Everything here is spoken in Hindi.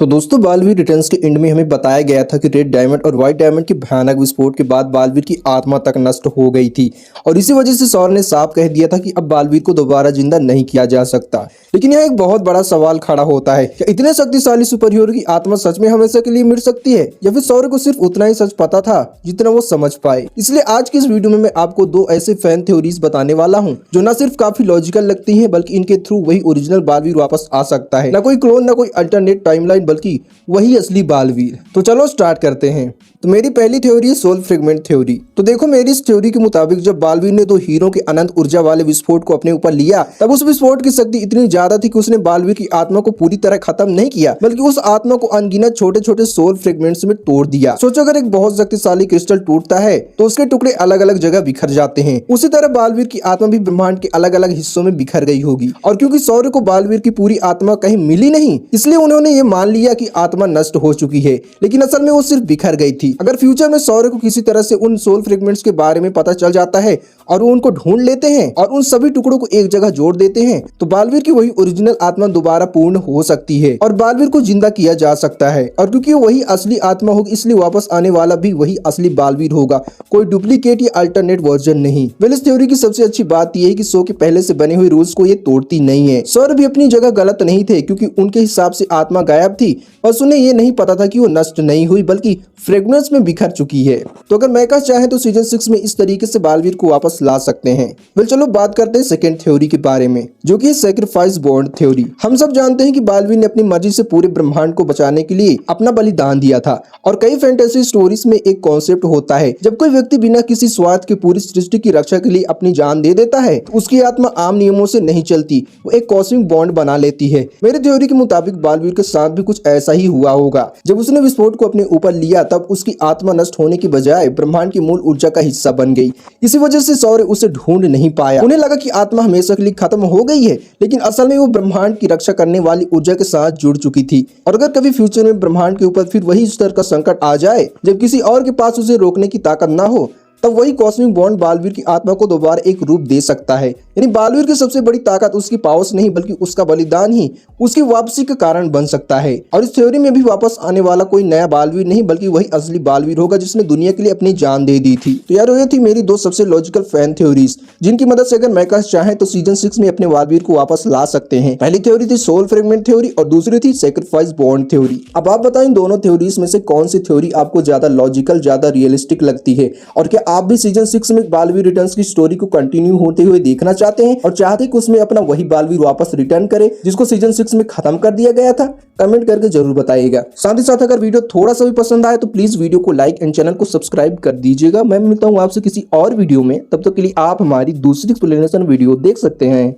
तो दोस्तों बालवीर रिटर्न्स के एंड में हमें बताया गया था कि रेड डायमंड और व्हाइट डायमंड के भयानक विस्फोट के बाद बालवीर की आत्मा तक नष्ट हो गई थी और इसी वजह से सौर ने साफ कह दिया था कि अब बालवीर को दोबारा जिंदा नहीं किया जा सकता। लेकिन यह एक बहुत बड़ा सवाल खड़ा होता है, क्या इतने शक्तिशाली सुपर हीरो की आत्मा सच में हमेशा के लिए मिट सकती है या फिर सौर को सिर्फ उतना ही सच पता था जितना वो समझ पाए। इसलिए आज की इस वीडियो में मैं आपको दो ऐसे फैन थ्योरीज बताने वाला हूँ जो न सिर्फ काफी लॉजिकल लगती है बल्कि इनके थ्रू वही ओरिजिनल बालवीर वापस आ सकता है, न कोई क्लोन न कोई अल्टरनेट टाइमलाइन बल्कि वही असली बालवीर। तो चलो स्टार्ट करते हैं। तो मेरी पहली थ्योरी है सोल फ्रेगमेंट थ्योरी। तो देखो मेरी इस थ्योरी के मुताबिक जब बालवीर ने दो हीरो के अनंत ऊर्जा वाले विस्फोट को अपने ऊपर लिया तब उस विस्फोट की शक्ति इतनी ज्यादा थी कि उसने बालवीर की आत्मा को पूरी तरह खत्म नहीं किया बल्कि उस आत्मा को अनगिनत छोटे छोटे सोल फ्रेगमेंट्स में तोड़ दिया। सोचो अगर एक बहुत शक्तिशाली क्रिस्टल टूटता है तो उसके टुकड़े अलग अलग जगह बिखर जाते हैं, उसी तरह बालवीर की आत्मा भी ब्रह्मांड के अलग अलग हिस्सों में बिखर गई होगी। और क्योंकि सौर्य को बालवीर की पूरी आत्मा कहीं मिली नहीं इसलिए उन्होंने ये मान लिया कि आत्मा नष्ट हो चुकी है, लेकिन असल में वो सिर्फ बिखर गई थी। अगर फ्यूचर में सौर्य को किसी तरह से उन सोल फ्रेगमेंट्स के बारे में पता चल जाता है और वो उनको ढूंढ लेते हैं और उन सभी टुकड़ों को एक जगह जोड़ देते हैं तो बालवीर की वही ओरिजिनल आत्मा दोबारा पूर्ण हो सकती है और बालवीर को जिंदा किया जा सकता है। और क्योंकि वही असली आत्मा होगी इसलिए वापस आने वाला भी वही असली बालवीर होगा, कोई डुप्लीकेट या अल्टरनेट वर्जन नहीं। वेल इस थ्योरी की सबसे अच्छी बात यह है कि शो के पहले से बने हुए रूल्स को ये तोड़ती नहीं है। सौर्य भी अपनी जगह गलत नहीं थे क्योंकि उनके हिसाब से आत्मा गायब थी, बस उन्हें ये नहीं पता था कि वो नष्ट नहीं हुई बल्कि फ्रेगमेंट्स में बिखर चुकी है। तो अगर मेकर्स चाहे तो सीजन 6 में इस तरीके से बालवीर को वापस ला सकते हैं। वेल चलो बात करते हैं सेकंड थ्योरी के बारे में जो कि है सैक्रिफाइस बॉन्ड थ्योरी। हम सब जानते हैं कि बालवीर ने अपनी मर्जी से पूरे ब्रह्मांड को बचाने के लिए अपना बलिदान दिया था और कई फैंटेसी स्टोरीज में एक कॉन्सेप्ट होता है जब कोई व्यक्ति बिना किसी स्वार्थ के पूरी सृष्टि की रक्षा के लिए अपनी जान दे देता है तो उसकी आत्मा आम नियमों से नहीं चलती, वो एक कॉस्मिक बॉन्ड बना लेती है। मेरी थ्योरी के मुताबिक बालवीर के साथ भी कुछ ऐसा ही हुआ होगा। जब उसने विस्फोट को अपने ऊपर लिया तब उसकी आत्मा नष्ट होने की बजाय ब्रह्मांड की मूल ऊर्जा का हिस्सा बन गई। इसी वजह से सौर्य उसे ढूंढ नहीं पाया। उन्हें लगा कि आत्मा हमेशा के लिए खत्म हो गई है, लेकिन असल में वो ब्रह्मांड की रक्षा करने वाली ऊर्जा के साथ जुड़ चुकी थी। और अगर कभी फ्यूचर में ब्रह्मांड के ऊपर फिर वही स्तर का संकट आ जाए जब किसी और के पास उसे रोकने की ताकत ना हो तब वही कॉस्मिक बॉन्ड बालवीर की आत्मा को दोबारा एक रूप दे सकता है। यानी बालवीर की सबसे बड़ी ताकत उसकी पावर्स नहीं बल्कि उसका बलिदान ही उसकी वापसी का कारण बन सकता है। और इस थ्योरी में भी वापस आने वाला कोई नया बालवीर नहीं बल्कि वही असली बालवीर होगा जिसने दुनिया के लिए अपनी जान दे दी थी। तो यार ये थी मेरी दो सबसे लॉजिकल फैन थ्योरीज जिनकी मदद से अगर मेकर्स चाहें तो सीजन 6 में अपने बालवीर को वापस ला सकते हैं। पहली थ्योरी थी सोल फ्रेगमेंट थ्योरी और दूसरी थी सैक्रिफाइस बॉन्ड थ्योरी। अब आप बताएं दोनों थ्योरीज में से कौन सी थ्योरी आपको ज्यादा लॉजिकल ज्यादा रियलिस्टिक लगती है और क्या आप भी सीजन 6 में बालवीर रिटर्न्स की स्टोरी को कंटिन्यू होते हुए देखना चाहते हैं और चाहते हैं कि उसमें अपना वही बालवीर वापस रिटर्न करे जिसको सीजन 6 में खत्म कर दिया गया था? कमेंट करके जरूर बताइएगा। साथ ही साथ अगर वीडियो थोड़ा सा भी पसंद आए तो प्लीज वीडियो को लाइक एंड चैनल को सब्सक्राइब कर दीजिएगा। मैं मिलता हूँ आपसे किसी और वीडियो में, तब तक के लिए आप हमारी दूसरी एक्सप्लेनेशन वीडियो देख सकते हैं।